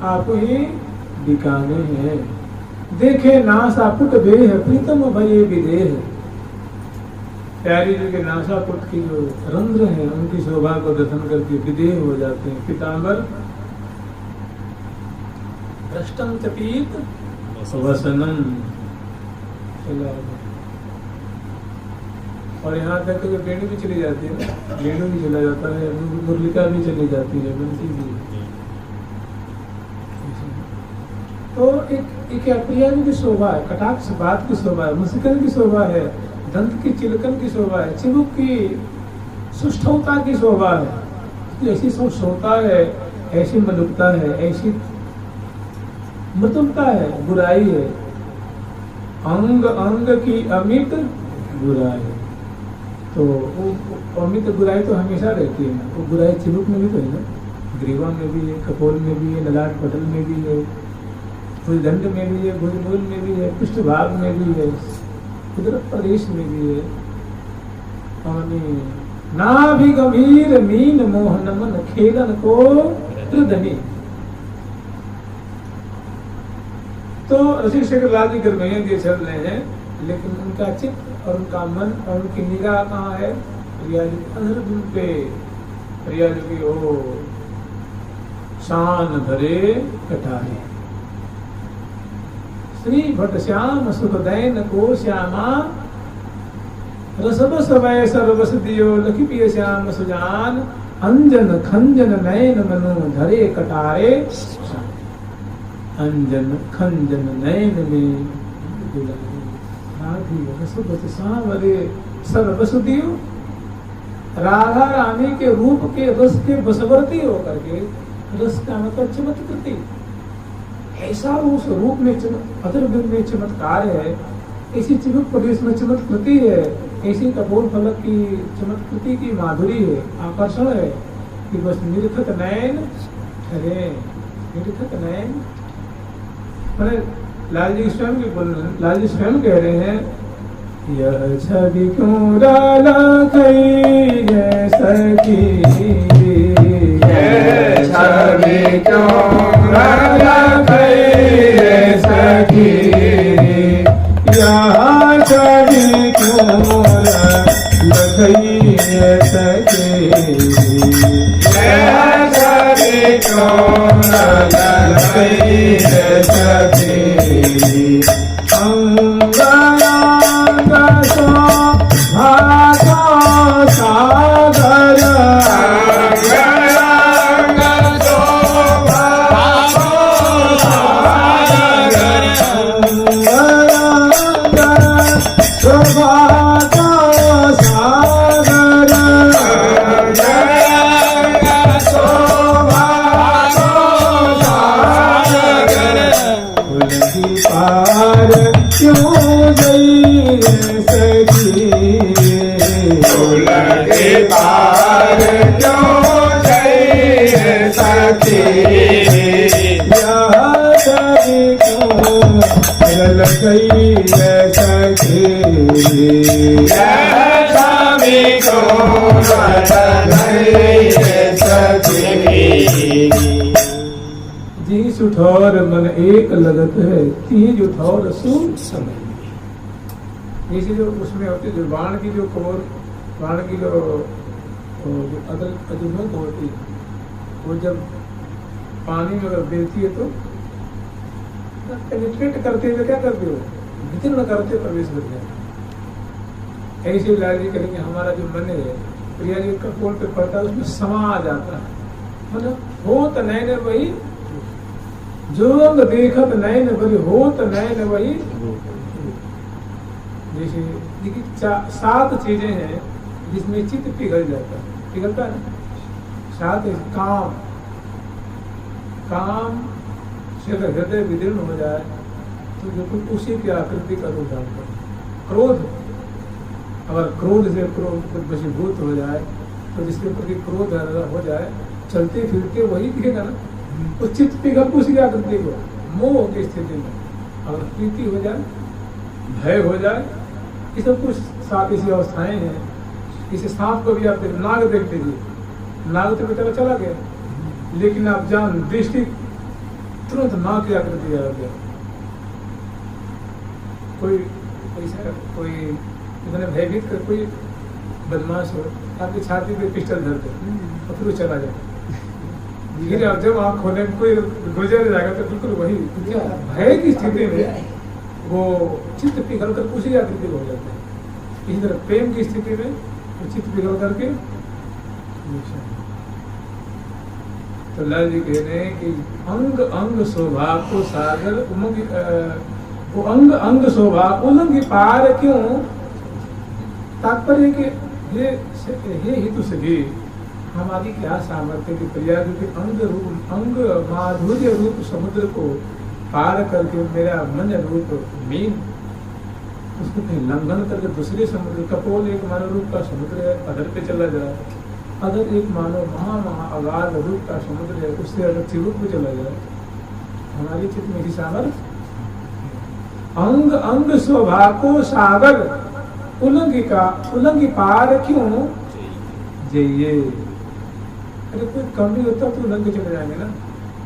आप ही बिकाने हैं, देखे नासा पुट बेह प्रीतम भये विदेह। प्यारी जी के नासा पुट की जो रंध्र हैं, उनकी शोभा को दर्शन करके विदेह हो जाते हैं। पीतांबर भ्रष्टम चपीत वसनम, और यहाँ तक तो वेणु भी चली जाती है, वेणु भी चला जाता है, मुरलिका भी चली जाती है, बंसी भी। तो एक प्रिया जी की शोभा है, कटाक्ष बात की शोभा है, मुस्कान की शोभा है, दंत की चिलकन की शोभा है, चिबुक की सुष्ठवता की शोभा है। ऐसी सुष्ठवता है, ऐसी मधुरता है, ऐसी मृदुलता है, बुराई है, अंग अंग की अमित बुराई। तो वो अमित बुराई तो हमेशा रहती है ना, वो बुराई चिबुक में भी तो है ना, ग्रीवा में भी है, कपोल में भी है, ललाट पटल में भी है, भुजदंड में भी है, भुजमूल में भी है, पृष्ठभाग में भी है, उधर प्रदेश में भी है। नाभि गंभीर मीन मोहन मन खेलन को हृदय। तो रसिक शेखर लाल जी गरमैया के चल रहे हैं, लेकिन उनका चित्त और उनका मन और उनकी निगाह कहाँ है? रियाजू अधर दिल पे। रियाजू की ओ शान धरे कटारे। श्री भट्ट श्याम सुखदैन को श्यामा रसब समय सर्वस दियो लखी पिय श्याम सुजान अंजन खंजन नयन मनो धरे कटारे। अंजन खंजन नयन में राधी रसबस सांवरे सर्वस दियो। राधा रानी के रूप के रस के बसवर्ती होकर के, रस का मतलब चमत्कृति, ऐसा उस रूप में अदरबिंद में चमत्कार है, ऐसी चिमुक प्रदेश में चमत्कृति है, ऐसी कपोल फलक की चमत्कृति की माधुरी है, आकर्षण है कि बस निरखत नयन ठहरे। निरखत नयन मैंने लाल जी स्वयं की बोल, लाल जी स्वयं कह रहे हैं, यह छवि क्यों डाला कई सखी,
यह छवि क्यों डाला कई सखी,
यह छवि क्यों लखई सके,
यह छवि क्यों लखई सके।
अंगनांग सो भाषा सागर,
अंगनांग शोभा सागर,
अंगनांग शोभा सागर,
अंगनांग शोभा सागर।
उनकी पार क्यों गई सखी,
उलटे पार क्यों गई सखी,
यह छवि क्यों बदल गई सखी,
यह छवि क्यों बदल गई सखी।
जिस उठौर मन एक लगत है, तीज उठौर सुन समय। जैसे जो उसमें होती जो बाण की जो कोर, बाण की जो अदल होती, वो जब पानी में अगर देती है तो पेनिट्रेट करते हुए क्या करते हो, वितीर्ण करते प्रवेश कर जाए। ऐसे लाल जी कहेंगे हमारा जो मन है प्रिया जी का कोल पे पड़ता है, उसमें समा जाता है। मतलब हो तो नैन वही जो अंग देखत नैन बलि, हो तो नैन वही। जैसे देखिए 7 चीजें हैं जिसमें चित्त पिघल जाता है, पिघलता है। 7 काम, काम से अगर हृदय विदीर्ण हो जाए तो बिल्कुल उसी की आकृति का रूप धारण करता है। क्रोध, अगर क्रोध से क्रोध वशीभूत हो जाए तो जिसके प्रति क्रोध हो जाए, चलते फिरते वही दिखेगा ना, तो चित्त पिघल उसी आकृति को। मोह की स्थिति में अगर प्रीति हो जाए, भय हो जाए, ये सब कुछ 7 ऐसी अवस्थाएं हैं। इसे सांप को भी आप नाग देख लीजिए, नाग तो बेचारा चला गया, लेकिन आप जान दृष्टि तुरंत नाग की आकृति आ गया। कोई कोई इतने भयभीत कर कोई बदमाश हो, आपकी छाती पे पिस्टल धर दे और फिर वो चला जाए, धीरे अब जब आँख खोले कोई गुजर जाएगा तो बिल्कुल वही क्या भय की स्थिति में वो चित्त पिघल कर उसी आकृति हो जाता है। इसी तरह प्रेम की स्थिति में वो चित्त पिघल करके। तो लाल जी कह रहे हैं कि अंग अंग शोभा को सागर उमंग, वो अंग अंग शोभा उमंग पार क्यों। तात्पर्य कि हे हितु सभी हमारी क्या सामर्थ्य की प्रिया के अंग रूप, अंग माधुर्य रूप समुद्र को पार करके मेरा मन रूप मीन उसको कहीं लंघन करके दूसरे समुद्र, कपोल एक मानव रूप का समुद्र है, अधर पे चला जाए, अधर एक मानव महा अगाध रूप का समुद्र है, उससे अगर त्रिरूप पे चला जाए हमारी चित्त में ही सामर्थ्य। अंग अंग शोभा को सागर उलंघी पार क्यों जइए। अरे कोई कम नहीं होता तो उलंघ के चले जाएंगे ना।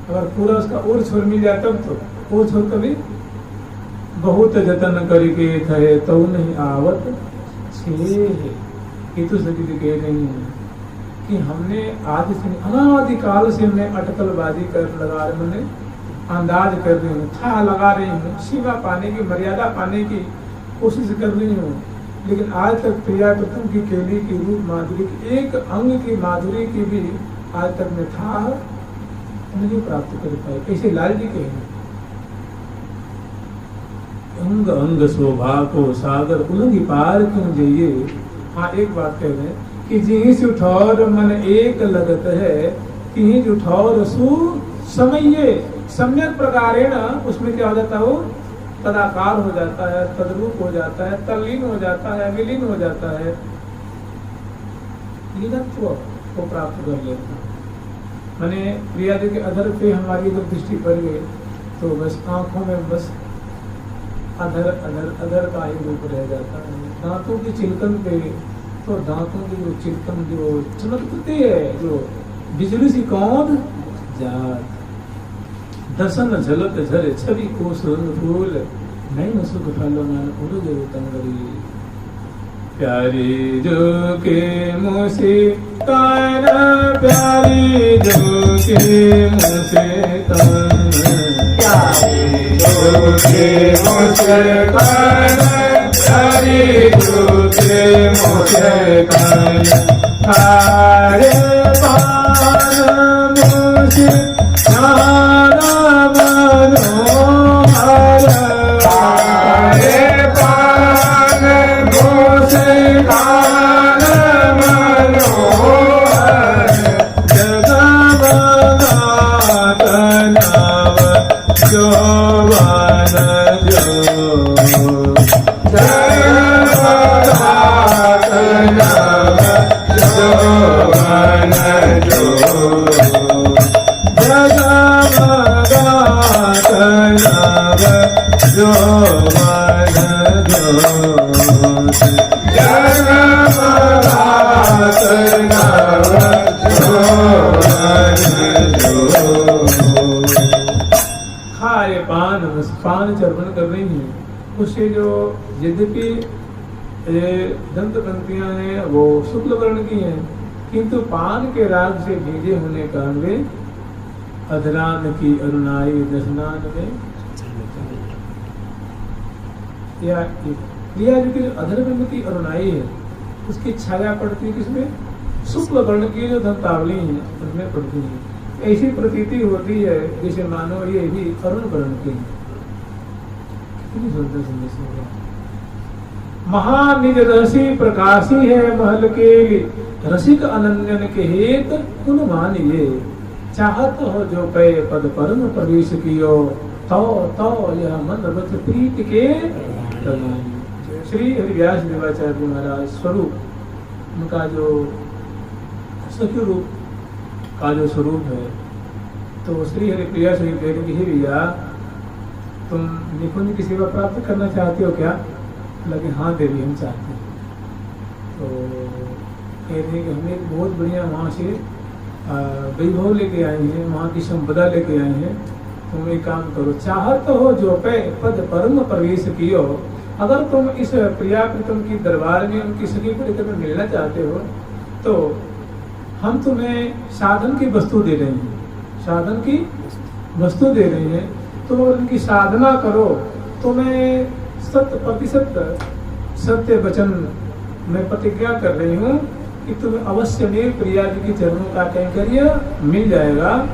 अगर पूरा उसका और छोर मिल जाए तब तो और छोर कभी बहुत जतन करके थे तो नहीं आवत छे। ये तो सभी कह रही है कि हमने आज से अनादिकाल से मैं अटकलबाजी कर लगा रहे, मैंने अंदाज कर रही हूँ, था लगा रही हूँ, सीमा पाने की मर्यादा पाने की कोशिश कर रही हूँ, लेकिन आज तक प्रिया प्रथम की केली की रूप माधुरी की एक अंग की माधुरी की भी आज तक मैं था नहीं प्राप्त कर पाई। कैसे लाल जी कहेंगे अंग अंग शोभा को सागर उलंघी पार क्यों जाइए। हाँ एक बात कह रहे हैं कि जिहिस उठौर मन एक लगत है तिहिस उठौर सु समये सम्यक प्रकारेण उसमें क्या हो जाता है, वो तदाकार हो जाता है, तद्रूप हो जाता है, तल्लीन हो जाता है, विलीन हो जाता है, लीनत्व को प्राप्त कर लेता है। मैंने प्रिया जी के अधर पे हमारी जब दृष्टि पड़ गई तो बस आंखों में बस अधर अधर अधर का ही रूप रह जाता है। दांतों की चिलकन पे तो दांतों की जो चिलकन जो चमकती है, जो बिजली सी कौन जात दर्शन झलक झरे छवि को सुरंग फूल नहीं न सुख फलो मन उड़ गए तंगरी। प्यारी जो के मुझसे कान प्यारी जो के मुझसे कान प्यारी जो के मुझसे कान प्यारी जो के मुझसे कान हारे पान मुझसे नाना मनोहर हारे पान मुझसे कान मनोहर जगमगात नाम जोवन जो जगमगात नाम जोवन जो जगमगात नाम जोवन जो जगमगात नाम जोवन जो। खाए पान पान चर्पण कर रही है, उससे जो यद्यपि दंत पंक्तियां हैं वो शुक्ल वर्ण की हैं, किंतु पान के राग से भीजे होने कारण वे अधरान की अरुणाई दशनान में या प्रिया जी की अधर बिंब की अरुणाई है उसकी छाया पड़ती है किसमें, शुक्ल वर्ण की जो दंतावली है उसमें पड़ती है। ऐसी प्रतीति होती है जैसे मानो ये भी अरुण वर्ण की है। कितनी सुंदर सुंदर महानिज रसी प्रकाशी है महल के रसिक अनन्यन के हेत कुन मानिए। चाहत हो जो पे पद परम प्रवेश कियो तो यह मन रथ प्रीत के श्री हरिव्यास देवाचार्य महाराज स्वरूप उनका जो सखी रूप का जो स्वरूप है, तो श्री हरिप्रिया श्री कहते कि हे भैया तुम निकुंज की सेवा प्राप्त करना चाहते हो क्या? लगे हाँ देवी हम चाहते हैं। तो कहते हैं कि हम एक बहुत बढ़िया वहाँ से वैभव लेके आए हैं, वहाँ की संपदा लेके आए हैं। तुम एक काम करो, चाहत हो जो पे पद परम प्रवेश कियो, अगर तुम इस प्रिया प्रीतम की दरबार में उनकी सखी प्रीतम में मिलना चाहते हो तो हम तुम्हें साधन की वस्तु दे रहे हैं, साधन की वस्तु दे रहे हैं, तो उनकी साधना करो। तुम्हें 100% सत्य वचन मैं प्रतिज्ञा कर रही हूँ कि तुम्हें अवश्य में प्रिया जी के चरणों का कैंकर्य मिल जाएगा।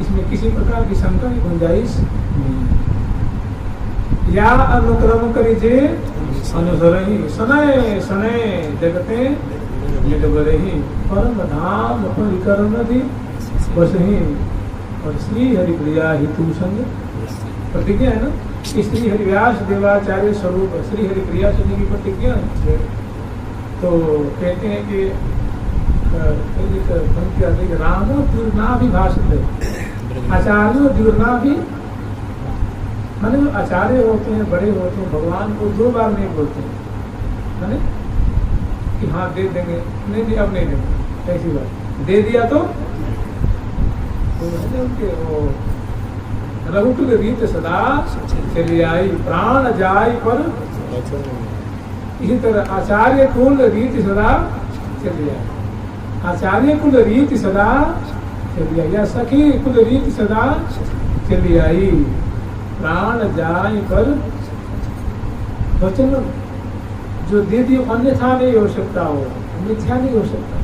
इसमें किसी प्रकार की शंका की गुंजाइश नहीं। या अनुक्रम करिजे अनुसरहि सनय सनय जगते निडबरहि परम धाम परिकरमधि बसहि। और श्री हरिप्रिया हितु संग प्रतिज्ञा है ना कि श्री हरिव्यास देवाचार्य स्वरूप श्री हरिप्रिया संग की प्रतिज्ञा है। तो कहते हैं कि रामो दुर्नाभि भाषते आचार्यो दुर्नाभि माने जो आचार्य होते हैं, बड़े होते हैं, भगवान को 2 बार नहीं बोलते हैं, माने कि हाँ दे देंगे, नहीं अब नहीं देंगे, ऐसी बात। दे दिया तो उनके वो रघुकुल रीत सदा चली आई, प्राण जाय पर। इसी तरह आचार्य कुल रीति सदा चली आई, आचार्य कुल रीति सदा चली आई, या सखी कुल रीति सदा चली आई, प्राण जाय पर वचन जो दे दियो अन्यथा नहीं हो सकता, हो मिथ्या नहीं हो सकता।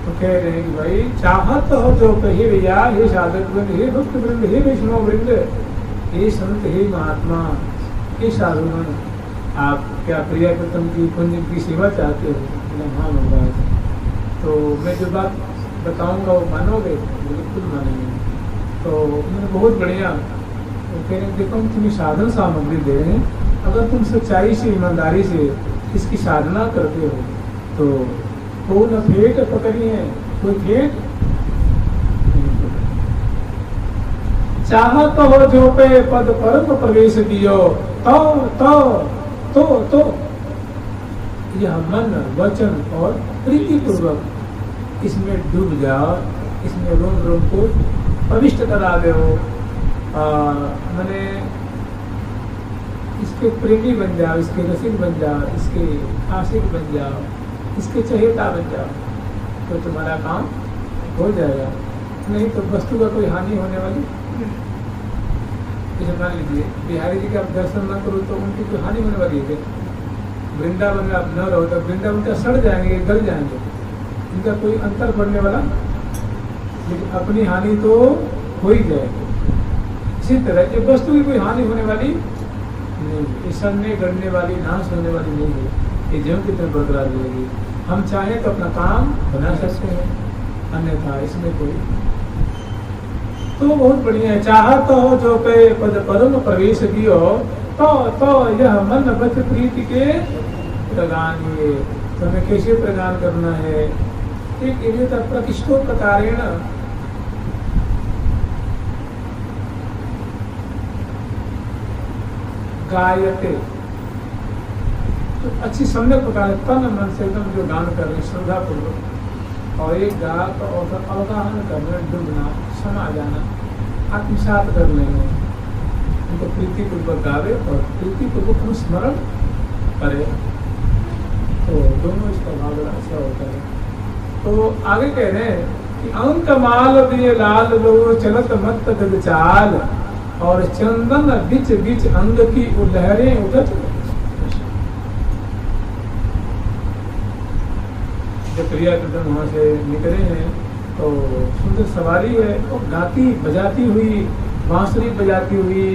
तो कह रहे हैं कि भाई चाहत हो जो हे भैया, हे साधक वृंद, हे भक्त वृंद, हे वैष्णव वृंद, हे संत, हे महात्मा, हे साधुगण, आप क्या प्रियतम की पुण्य की सेवा चाहते हो? हाँ महाराज, तो मैं जो बात बताऊंगा वो मानोगे? बिल्कुल मानेंगे। तो मैंने बहुत बढ़िया, तो कह रहे हैं देखो हम तुम्हें साधन सामग्री दे रहे हैं, अगर तुम सच्चाई से, ईमानदारी से इसकी साधना करते हो तो को न भेंट पकड़ी है, कोई भेंट चाहत हो जो पे पद परम प्रवेश दियो, तो यह मन वचन और प्रीति पूर्वक इसमें डूब जाओ, इसमें रोम रोम को प्रविष्ट करा दे हो, मैंने इसके प्रेमी बन जाओ, इसके रसिक बन जाओ, इसके आशिक बन जाओ, इसके चहेता बन जाओ, तो तुम्हारा काम हो जाएगा। नहीं तो वस्तु का कोई हानि होने वाली। जैसे मान लीजिए बिहारी जी के आप दर्शन न करो तो उनकी कोई हानि होने वाली है। वृंदावन में आप न रहो तो वृंदावन का सड़ जाएंगे, गल जाएंगे, इनका कोई अंतर पड़ने वाला, लेकिन अपनी हानि तो हो ही जाएगी। इसी तरह ये वस्तु की कोई हानि होने वाली नहीं, ये सड़ने गड़ने वाली, नाश होने वाली नहीं है, ये ज्यों की तरह बरकरार रहेगी। हम चाहें तो अपना काम बना सकते हैं, अन्यथा इसमें कोई। तो बहुत बढ़िया है, चाहत हो जो पे पद परम प्रवेश दियो, तो यह मन बच प्रीति के प्रदान हुए। तो हमें कैसे प्रदान करना है? एक प्रतिष्ठो प्रकारेण गायते, तो अच्छी सम्यक प्रकार तन मन से एकदम जो गान कर रहे श्रद्धा पूर्वक, और एक गा का अवगाहन करना, डूबना, समा जाना, आत्मसात कर लेंगे, उनको प्रीति पूर्वक गावे और प्रीति पूर्वक हम स्मरण करे, तो दोनों इसका भाव बड़ा अच्छा होता है। तो आगे कह रहे हैं कि अंक माल दिए लाल लो चलत मत गद चाल, और चंदन बिच बिच अंग की लहरें उगत। जब प्रिया कृष्ण वहाँ से निकले हैं तो सुंदर सवारी है, और गाती बजाती हुई, बांसुरी बजाती हुई,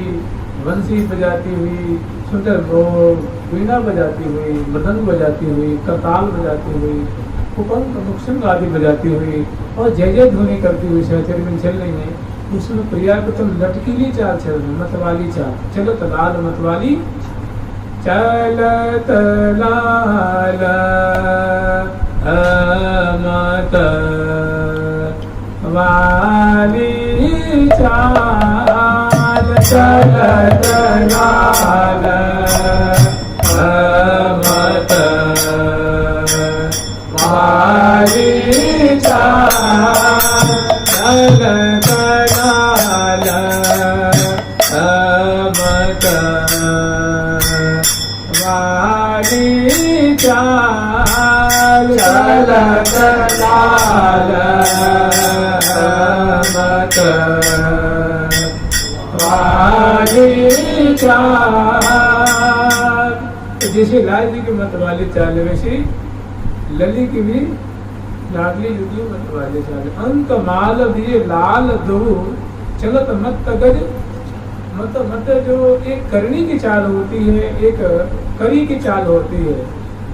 बंसी बजाती हुई, सुंदर वो वीणा बजाती हुई, मृदंग बजाती हुई, करताल बजाती हुई, कुपंक मुक्संग आदि बजाती हुई, और जय जय ध्वनि करती हुई सहचर्य में चल रही है। उसमें प्रिया को तुम लटकीली चाल चल रही, मतवाली चाल, चलत लाल मतवाली चलत लाल मत वाली चाल, चलत लाल मत वाली चाल, चलत लाल मत वाली चाल, चलत लाल मत वाली चाल। जैसे लाल जी की मत वाली चाल, वैसे लली की भी लाडली जुगी मत वाली चाल। अंक माल दिए लाल दो चलत मत गज, मत जो एक करनी की चाल होती है, एक करी की चाल होती है,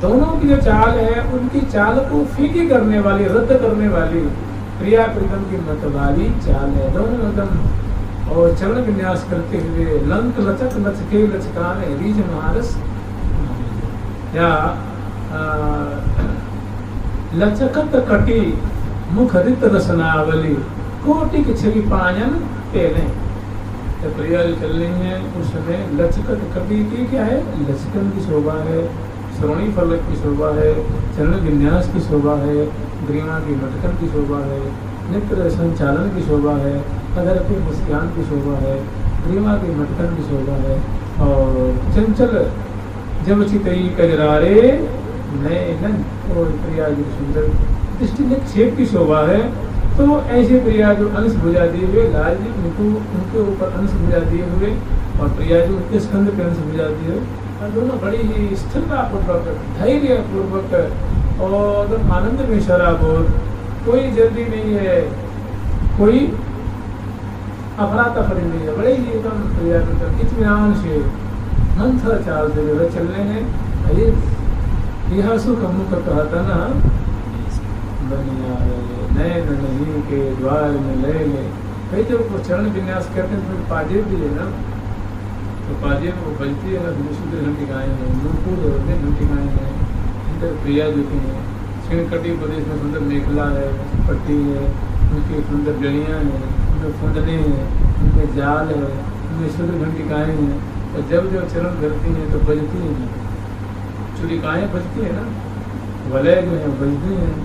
दोनों की जो चाल है उनकी चाल को फीकी करने वाली, रद्द करने वाली प्रिया प्रीतम की मत वाली चाल है। दोनों एकदम और चरण विन्यास करते हुए लंक लचक लचके लचकान रीझ महारस, या लचकत कटी मुख रित रसनावली, कोटि की छवि पायन पेले। जब प्रिया जो चल रही हैं उस समय लचकत कटी की क्या है, लचकन की शोभा है, श्रोणी फलक की शोभा है, चरण विन्यास की शोभा है, ग्रीवा की मटकन की शोभा है, नेत्र संचालन की शोभा है, अधर की मुस्कान की शोभा है, ग्रीवा की मटकन की शोभा है, और चंचल जब चितई कजरारे नयन और प्रिया जो सुंदर दृष्टि निक्षेप की शोभा है। तो ऐसे प्रिया जो अंश भुजा दिए हुए लाल जी उनके ऊपर अंश भुजा दिए हुए और प्रिया जो उनके स्कंद पे अंश भुजा दिए हुए, और दोनों बड़ी ही स्थिरतापूर्वक धैर्य पूर्वक और आनंद में शराबोर, कोई जल्दी नहीं है, कोई अफरा तफरी नहीं है, बड़े ही एकदम प्रिया इत्मीनान से मंथर चाल से जो है चल रहे हैं। अरे यह सुख मुख कहता ना बनिया नैन नहीं के द्वार में ले ले। कई जब वो चरण विन्यास करते हैं तो पाजेब भी है ना, तो पाजेब वो बजती है ना, शुद्ध घंटिकाएँ हैं, नूपुर होते घंटिकाएँ हैं, इधर प्रिया जो की हैं, श्रीकटी प्रदेश में सुंदर मेखला है, पट्टी है, उनकी सुंदर जड़ियाँ हैं, उनमें फंदने हैं, उनमें जाल है, उनमें शुद्ध घंटिकाएँ हैं, और जब जब चरण करती हैं तो बजती हैं, चुरिकाएँ बजती हैं ना, वलय जो है बजती हैं,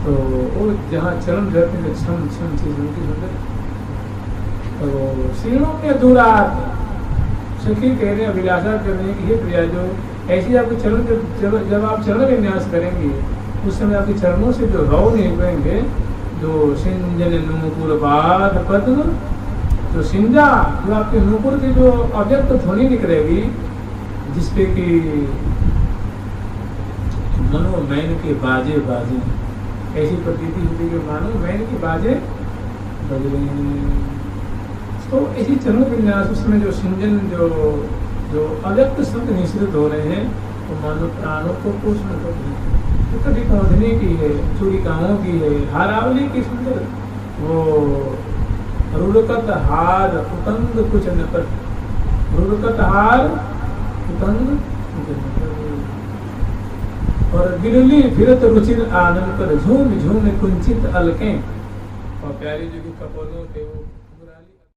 तो वो जहाँ चरण करते हैं छम छम चीज उनकी सुंदर। तो सीढ़ों के दूरा सखी कह रहे अभिलाषा कर रहे हैं कि ये प्रिया जो ऐसी आपके चरण जब आप चरण विन्यास करेंगे उस समय आपके चरणों से जो रौ निकलेंगे, जो सिंजन नूपुर बाद पद्म, जो सिंजा जो आपके नूपुर की जो अव्यक्त ध्वनि निकलेगी, जिसपे कि मनोमैन के बाजे बाजे, ऐसी प्रतीति होती कि मानो मैन की बाजे बज रही हैं। तो ऐसी चरण विन्यास उसमें जो सिंजन जो अव्यक्त शब्द निश्रित हो रहे हैं, तो मानो प्राणों को पोषण कर रहे हैं। तो कभी कौंधनी की है, चूड़िकाओं की है, हारावली की सुंदर वो रुड़कत हार उतंग कुछ नकर, रुड़कत हार उतंग कुछ नकर, और गिरली फिरत रुचिर आनंद पर झूम झूम कुंचित अलकें, और प्यारी जो की कपोलों थे वो